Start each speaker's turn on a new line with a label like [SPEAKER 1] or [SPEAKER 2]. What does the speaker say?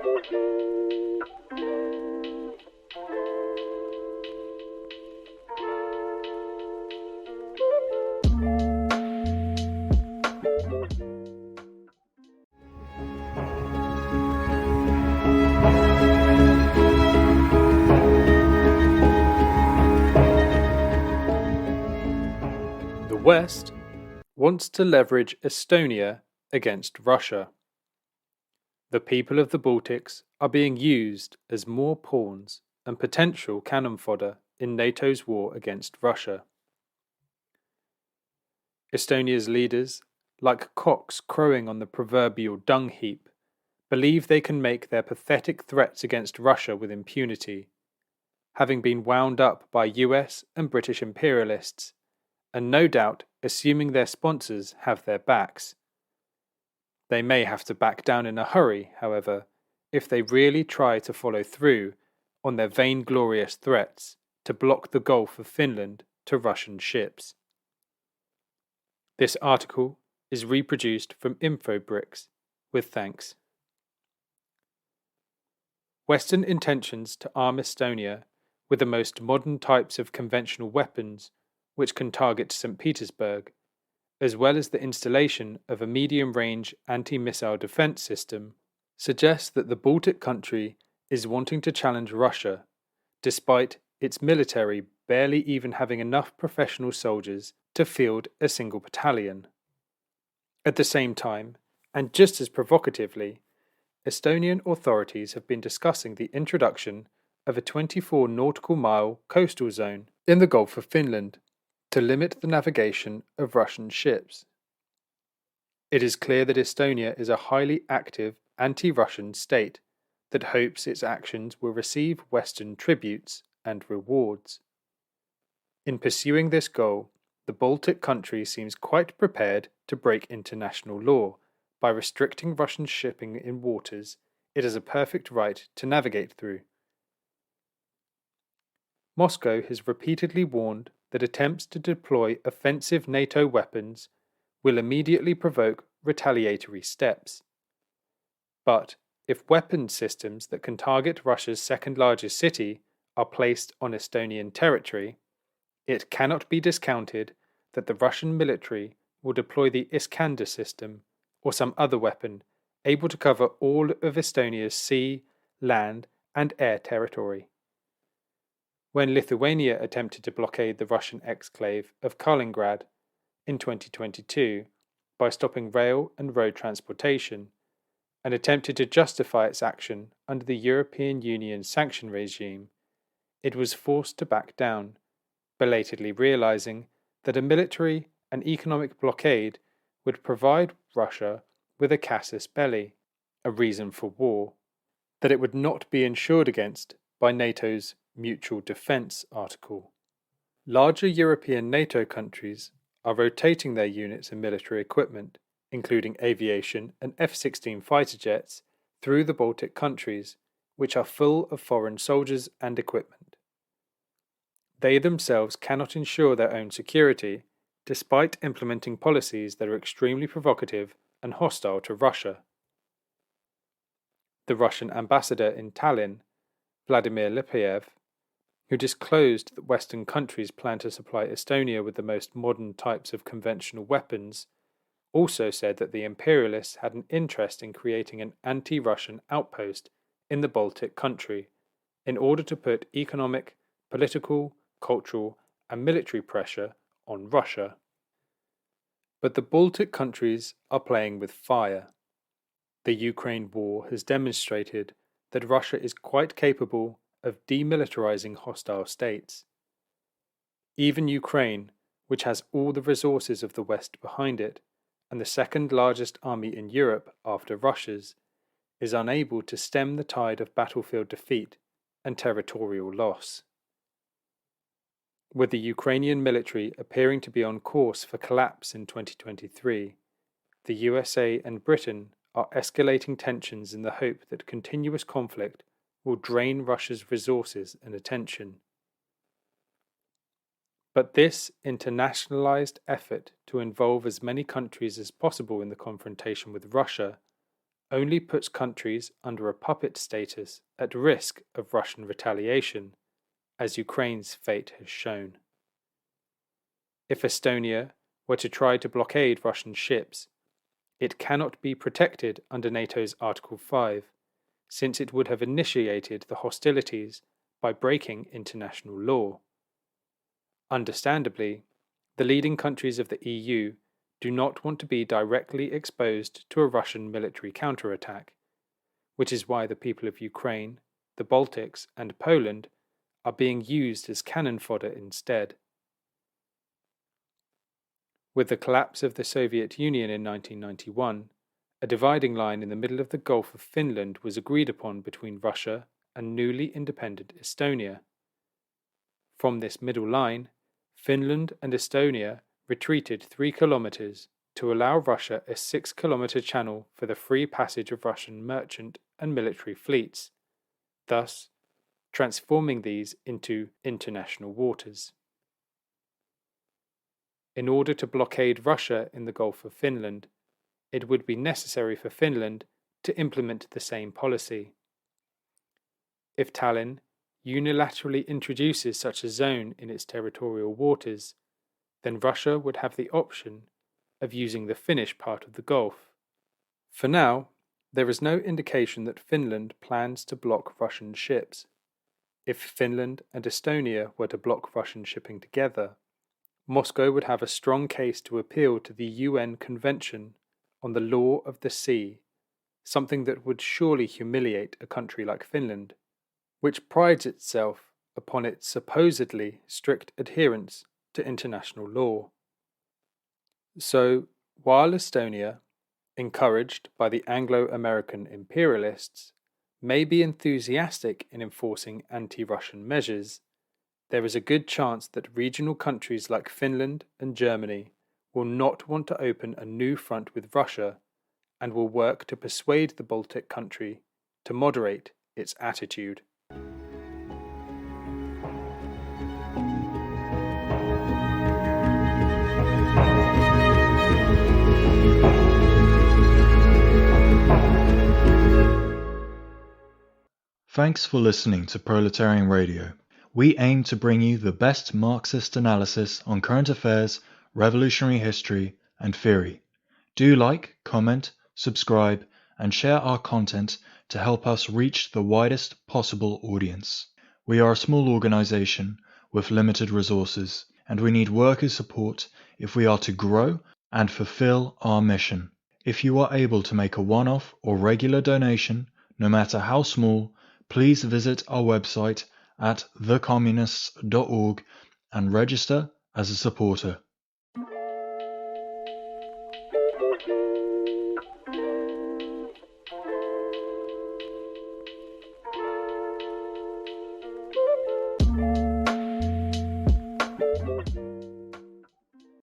[SPEAKER 1] The West wants to leverage Estonia against Russia. The people of the Baltics are being used as more pawns and potential cannon fodder in NATO's war against Russia. Estonia's leaders, like cocks crowing on the proverbial dung heap, believe they can make their pathetic threats against Russia with impunity, having been wound up by US and British imperialists, and no doubt assuming their sponsors have their backs. They may have to back down in a hurry, however, if they really try to follow through on their vainglorious threats to block the Gulf of Finland to Russian ships. This article is reproduced from InfoBricks, with thanks. Western intentions to arm Estonia with the most modern types of conventional weapons which can target St. Petersburg, as well as the installation of a medium-range anti-missile defense system, suggests that the Baltic country is wanting to challenge Russia, despite its military barely even having enough professional soldiers to field a single battalion. At the same time, and just as provocatively, Estonian authorities have been discussing the introduction of a 24 nautical mile coastal zone in the Gulf of Finland to limit the navigation of Russian ships. It is clear that Estonia is a highly active anti-Russian state that hopes its actions will receive Western tributes and rewards. In pursuing this goal, the Baltic country seems quite prepared to break international law by restricting Russian shipping in waters it has a perfect right to navigate through. Moscow has repeatedly warned that attempts to deploy offensive NATO weapons will immediately provoke retaliatory steps. But if weapons systems that can target Russia's second largest city are placed on Estonian territory, it cannot be discounted that the Russian military will deploy the Iskander system or some other weapon able to cover all of Estonia's sea, land, and air territory. When Lithuania attempted to blockade the Russian exclave of Kaliningrad in 2022 by stopping rail and road transportation, and attempted to justify its action under the European Union's sanction regime, it was forced to back down, belatedly realizing that a military and economic blockade would provide Russia with a casus belli, a reason for war, that it would not be insured against by NATO's Mutual Defence Article. Larger European NATO countries are rotating their units and military equipment, including aviation and F-16 fighter jets, through the Baltic countries, which are full of foreign soldiers and equipment. They themselves cannot ensure their own security, despite implementing policies that are extremely provocative and hostile to Russia. The Russian ambassador in Tallinn, Vladimir Lipiev, who disclosed that Western countries plan to supply Estonia with the most modern types of conventional weapons, also said that the imperialists had an interest in creating an anti-Russian outpost in the Baltic country in order to put economic, political, cultural, and military pressure on Russia. But the Baltic countries are playing with fire. The Ukraine war has demonstrated that Russia is quite capable of demilitarizing hostile states. Even Ukraine, which has all the resources of the West behind it, and the second largest army in Europe after Russia's, is unable to stem the tide of battlefield defeat and territorial loss. With the Ukrainian military appearing to be on course for collapse in 2023, the USA and Britain are escalating tensions in the hope that continuous conflict will drain Russia's resources and attention. But this internationalized effort to involve as many countries as possible in the confrontation with Russia only puts countries under a puppet status at risk of Russian retaliation, as Ukraine's fate has shown. If Estonia were to try to blockade Russian ships, it cannot be protected under NATO's Article 5, since it would have initiated the hostilities by breaking international law. Understandably, the leading countries of the EU do not want to be directly exposed to a Russian military counterattack, which is why the people of Ukraine, the Baltics, and Poland are being used as cannon fodder instead. With the collapse of the Soviet Union in 1991, a dividing line in the middle of the Gulf of Finland was agreed upon between Russia and newly independent Estonia. From this middle line, Finland and Estonia retreated 3 kilometers to allow Russia a 6-kilometer channel for the free passage of Russian merchant and military fleets, thus transforming these into international waters. In order to blockade Russia in the Gulf of Finland, it would be necessary for Finland to implement the same policy. If Tallinn unilaterally introduces such a zone in its territorial waters, then Russia would have the option of using the Finnish part of the Gulf. For now, there is no indication that Finland plans to block Russian ships. If Finland and Estonia were to block Russian shipping together, Moscow would have a strong case to appeal to the UN Convention on the Law of the Sea, something that would surely humiliate a country like Finland, which prides itself upon its supposedly strict adherence to international law. So, while Estonia, encouraged by the Anglo-American imperialists, may be enthusiastic in enforcing anti-Russian measures, there is a good chance that regional countries like Finland and Germany will not want to open a new front with Russia and will work to persuade the Baltic country to moderate its attitude.
[SPEAKER 2] Thanks for listening to Proletarian Radio. We aim to bring you the best Marxist analysis on current affairs, revolutionary history, and theory. Do like, comment, subscribe, and share our content to help us reach the widest possible audience. We are a small organization with limited resources, and we need workers' support if we are to grow and fulfill our mission. If you are able to make a one-off or regular donation, no matter how small, please visit our website at thecommunists.org and register as a supporter.